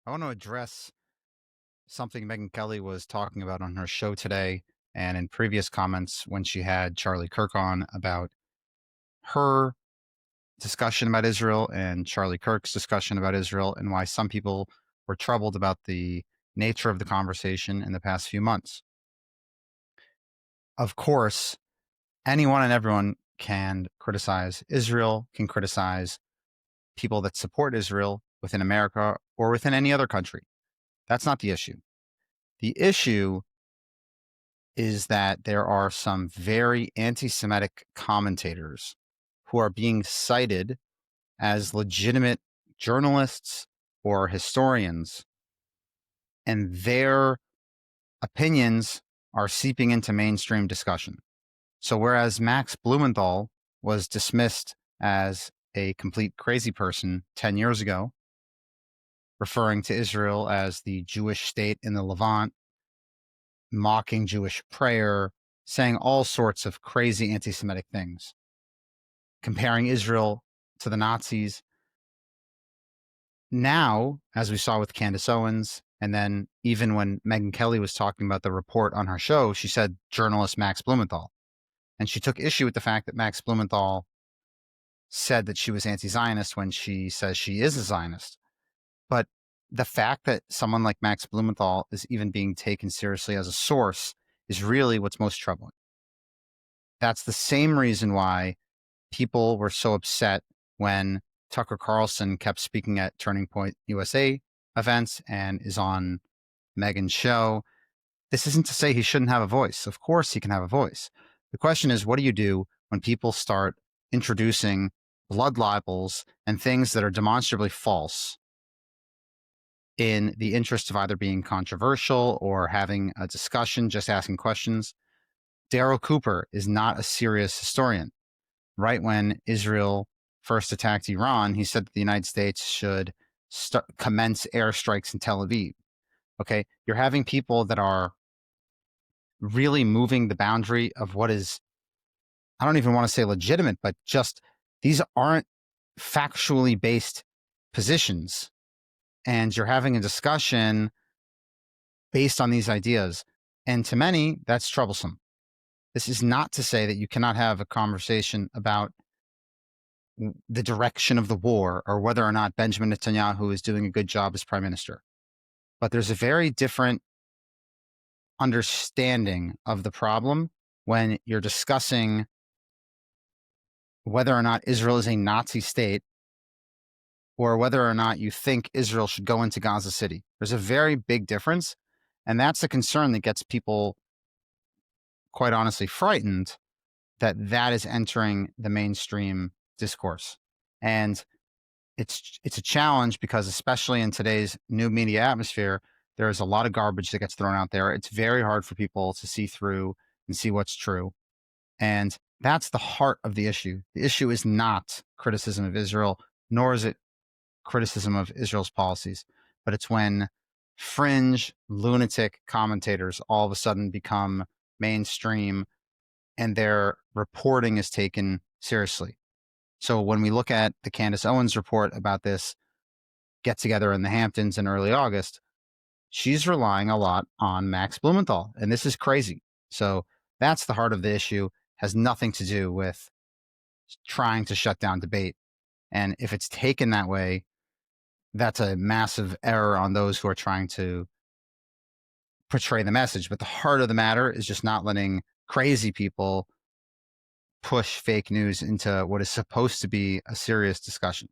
I want to address something Megyn Kelly was talking about on her show today and in previous comments when she had Charlie Kirk on about her discussion about Israel and Charlie Kirk's discussion about Israel and why some people were troubled about the nature of the conversation in the past few months. Of course, anyone and everyone can criticize Israel, can criticize people that support Israel within America or within any other country. That's not the issue. The issue is that there are some very anti-Semitic commentators who are being cited as legitimate journalists or historians, and their opinions are seeping into mainstream discussion. So whereas Max Blumenthal was dismissed as a complete crazy person 10 years ago, referring to Israel as the Jewish state in the Levant, mocking Jewish prayer, saying all sorts of crazy anti-Semitic things, comparing Israel to the Nazis. Now, as we saw with Candace Owens, and then even when Megyn Kelly was talking about the report on her show, she said journalist Max Blumenthal. And she took issue with the fact that Max Blumenthal said that she was anti-Zionist when she says she is a Zionist. But the fact that someone like Max Blumenthal is even being taken seriously as a source is really what's most troubling. That's the same reason why people were so upset when Tucker Carlson kept speaking at Turning Point USA events and is on Megyn's show. This isn't to say he shouldn't have a voice. Of course he can have a voice. The question is, what do you do when people start introducing blood libels and things that are demonstrably false in the interest of either being controversial or having a discussion, just asking questions? Darryl Cooper is not a serious historian. Right when Israel first attacked Iran, he said that the United States should commence airstrikes in Tel Aviv. Okay, you're having people that are really moving the boundary of what is, I don't even want to say legitimate, but just these aren't factually based positions. And you're having a discussion based on these ideas. And to many, that's troublesome. This is not to say that you cannot have a conversation about the direction of the war or whether or not Benjamin Netanyahu is doing a good job as prime minister. But there's a very different understanding of the problem when you're discussing whether or not Israel is a Nazi state or whether or not you think Israel should go into Gaza City. There's a very big difference. And that's a concern that gets people, quite honestly, frightened that that is entering the mainstream discourse. And it's a challenge because especially in today's new media atmosphere, there's a lot of garbage that gets thrown out there. It's very hard for people to see through and see what's true. And that's the heart of the issue. The issue is not criticism of Israel, nor is it criticism of Israel's policies, but it's when fringe lunatic commentators all of a sudden become mainstream and their reporting is taken seriously. So when we look at the Candace Owens report about this get together in the Hamptons in early August, she's relying a lot on Max Blumenthal, and this is crazy. So that's the heart of the issue, has nothing to do with trying to shut down debate. And if it's taken that way, that's a massive error on those who are trying to portray the message. But the heart of the matter is just not letting crazy people push fake news into what is supposed to be a serious discussion.